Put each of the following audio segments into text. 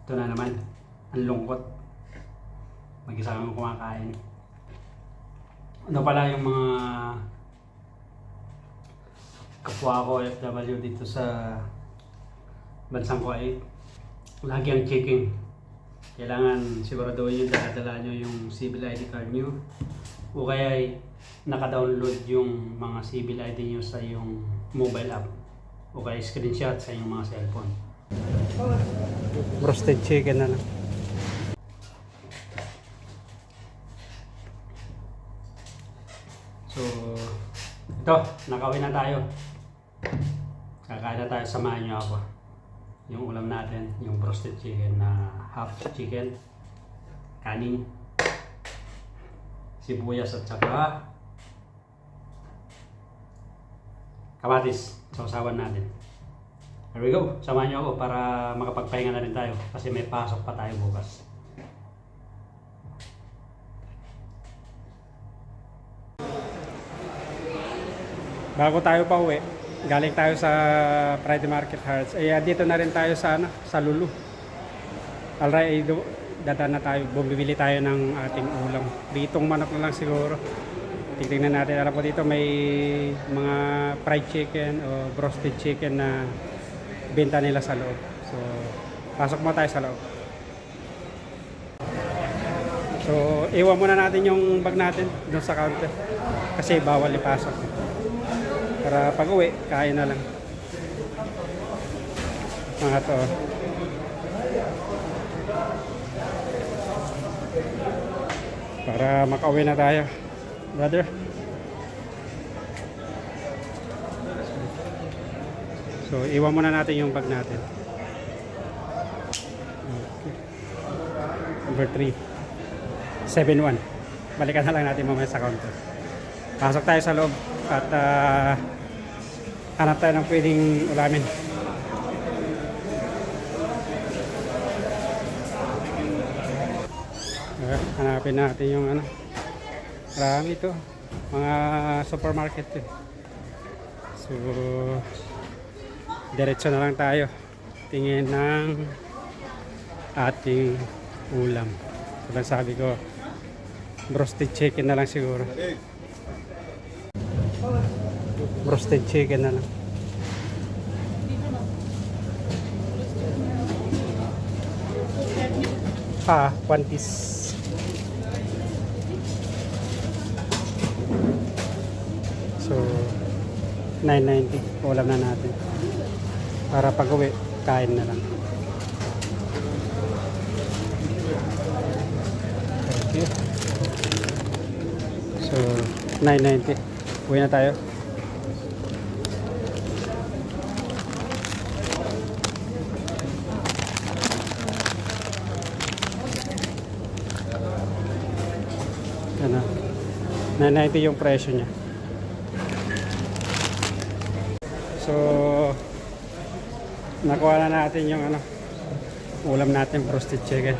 Ito na naman, ang lungkot. Mag-isa kang kumakain. Ano pala yung mga kapwa ko FW dito sa bansang Kuwait, lagi ang checking. Kailangan siguraduhin yung dala-dala nyo yung civil ID card nyo o kaya ay naka-download yung mga civil ID nyo sa yung mobile app o kaya screenshot sa yung mga cellphone. Roasted chicken na lang. So, ito, nakauwi na tayo. Kakain na tayo, samahan nyo ako. Yung ulam natin, yung roasted chicken na half chicken, kanin, sibuyas at saka kamatis. Sausawan natin. Here we go. Samahan nyo ako para makapagpahinga na rin tayo kasi may pasok pa tayo bukas. Bago tayo pa uwi, galing tayo sa Friday Market Hearts. Dito na rin tayo sa Lulu. Alright, dadaan na tayo. Bumibili tayo ng ating ulam. Ditong manok na lang siguro. Tingnan natin. Alam ko dito may mga fried chicken o roasted chicken na benta nila sa loob. So, pasok mo tayo sa loob. So, iwan muna natin yung bag natin doon sa counter. Kasi bawal ipasok. Para pag uwi, kain na lang. Mga to. Para makauwi na tayo. Brother. So, iwan muna natin yung bag natin. Okay. Number 3. 7-1. Balikan na lang natin mamaya sa counter. Pasok tayo sa loob at hanap tayo ng pwedeng ulamin. Hanapin natin yung marami ito. Mga supermarket eh. So, diretso na lang tayo. Tingin ng ating ulam. So, sabi ko, roasted chicken na lang siguro. Roasted chicken na lang. One piece. So, 9.90. Ulam na natin. Para pag uwi, kain na lang. Okay. So, 9.90. Uwi na tayo. Ano? 9.90 yung presyo niya. So, nakuha na natin yung ulam natin, roasted chicken.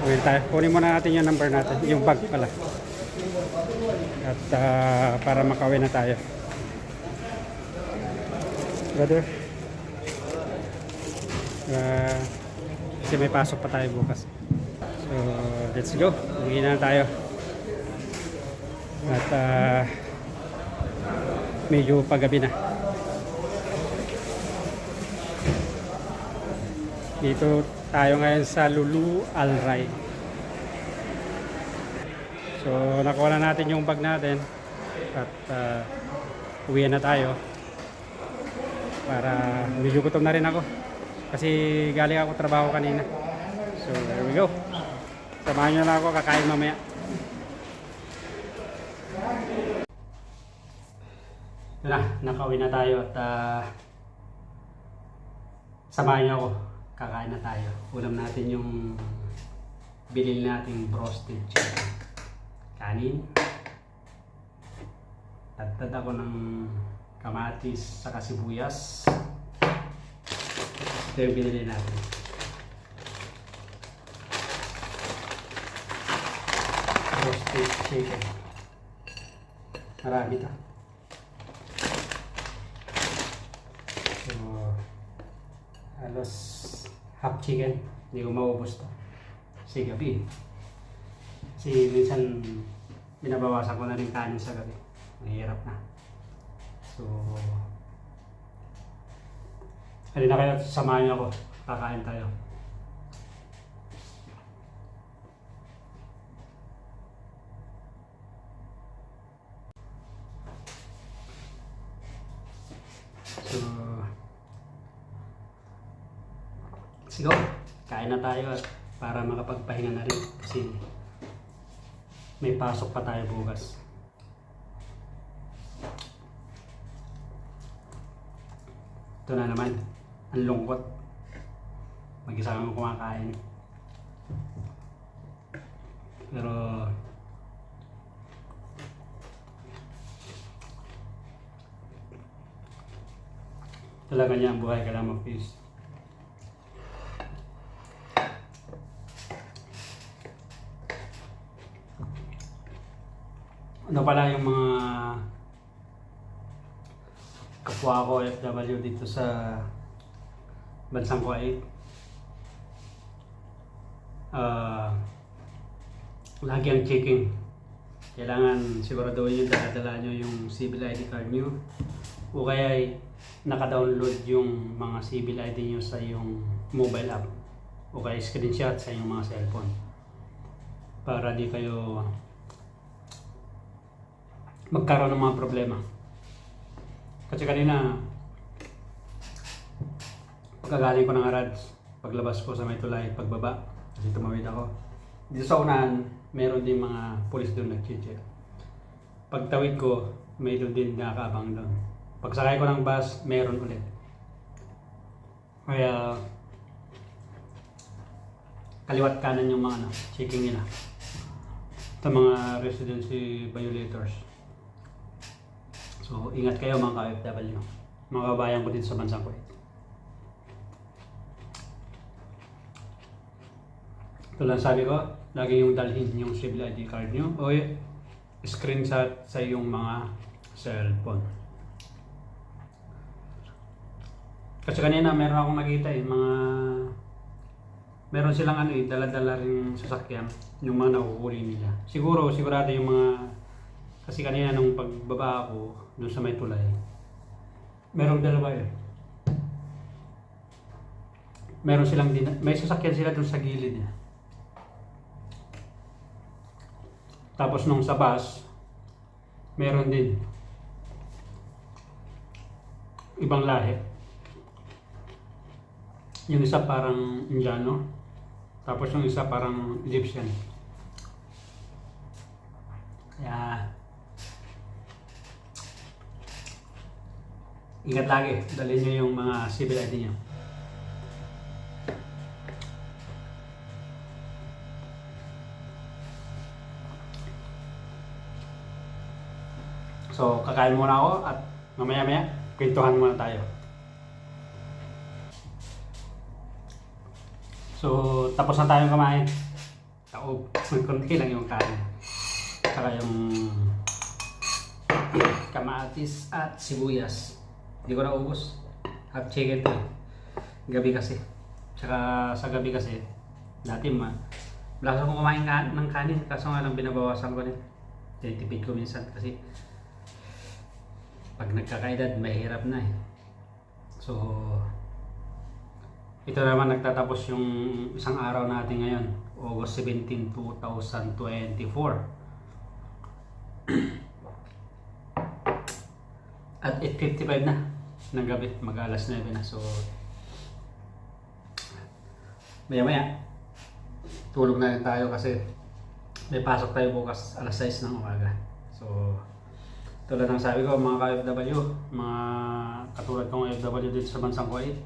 Kunin muna natin yung number natin, yung bag pala. At para makauwi na tayo. Brother. Kasi may pasok pa tayo bukas. So, let's go. Uwi na tayo. At medyo paggabi na. Dito tayo ngayon sa Lulu Al Rai. So, nakuha na natin yung bag natin. At uwi na tayo. Para medyo gutom na rin ako. Kasi galing ako trabaho kanina. So, there we go. Samahan nyo na ako, kakain mamaya. Nakauwi na tayo at samahan nyo ako. Kakain na tayo. Ulam natin yung bilhin nating roasted chicken. Kanin. Tagtad ako ng kamatis sa sibuyas. Ito yung binili natin. Roasted chicken. Marami ito. So, halos half chicken. Hindi ko maubos to. Kasi gabi. Kasi minsan binabawasan ko na rin kanin sa gabi. Mahirap na. So, halina kayo, samahan niyo ako. Kakain tayo. So, sige, kain na tayo at para makapagpahinga na rin kasi may pasok pa tayo bukas. Ito na naman, ang lungkot. Mag-isa kami kumakain. Pero talaga niya ang buhay, kailangan mag-peace. Ano pala yung mga kapwa ko FW dito sa bansang Kuwait. Lagi ang checking. Kailangan siguraduhin yung dala nyo yung civil ID card nyo o kaya ay naka-download yung mga civil ID nyo sa yung mobile app o kaya screenshot sa yung mga cellphone para di kayo magkaroon ng mga problema. Kasi kanina pagkagaling ko ng Arads, paglabas ko sa may tulay, pagbaba kasi tumawid ako dito sa unahan, meron din mga pulis doon nag-check. Pagtawid ko, mayroon din nakakaabang doon. Pagsakay ko ng bus, meron ulit. Kaya kaliwat kanan yung mga checking nila. Ito mga residency violators. So ingat kayo mga ka-FW, mga kabayan ko dito sa bansang Kuwait. Ito lang sabi ko, lagi yung dalhin yung civil ID card nyo o screenshot sa yung mga cellphone. Kasi kanina meron akong nakita meron silang dala-dala ring sasakyan, yung mga nakukunin nila. Sigurado yung mga, kasi kanina nung pagbaba ako doon sa may tulay, merong dalawa meron silang may sasakyan sila doon sa gilid niya. Tapos nung sa bus, meron din ibang lahi. Yung isa parang Indiano, tapos yung isa parang Egyptian. Kaya ingat lagi, dalhin nyo yung mga civil ID nyo. So, kakain muna ako at mamaya-maya, kwentuhan muna tayo. So, tapos na tayong kumain. Taob, konti lang yung kain. Saka yung kamatis at sibuyas. Hindi ko na ubos. Half chicken to. Gabi kasi. Saka sa gabi kasi, dati malakas akong kumain ng kanin. Kaso nga lang binabawasan ko rin. Tinitipid ko minsan kasi pag nagkakaedad, mahirap na So, ito naman nagtatapos yung isang araw natin ngayon, August 17, 2024. At 8:55 na ng gabi, mag-alas 9 na. So, maya-maya, tulog na rin tayo kasi may pasok tayo bukas alas 6 ng umaga. So, tulad ng sabi ko mga ka-FW, mga katulad kong FW dito sa bansang Kuwait,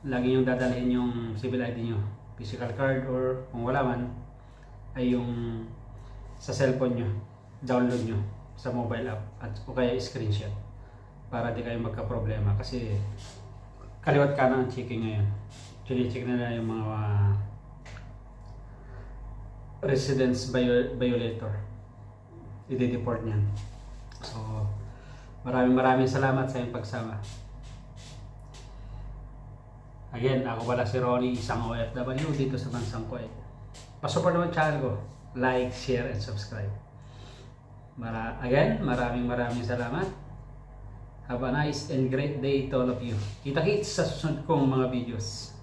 lagi yung dadalhin yung civil ID nyo, physical card or kung wala man ay yung sa cellphone nyo, download nyo sa mobile app at o kaya screenshot para di kayo magka-problema kasi kaliwat kanan ang checking ngayon. Chine-check na yung mga residence violator, i-deport niyan. So, maraming salamat sa iyong pagsama. Again, ako pala si Ronnie, isang OFW dito sa bansang Kuwait. pasupport naman channel ko. Like, share, and subscribe. Again, maraming salamat. Have a nice and great day to all of you. Kita-kits sa susunod kong mga videos.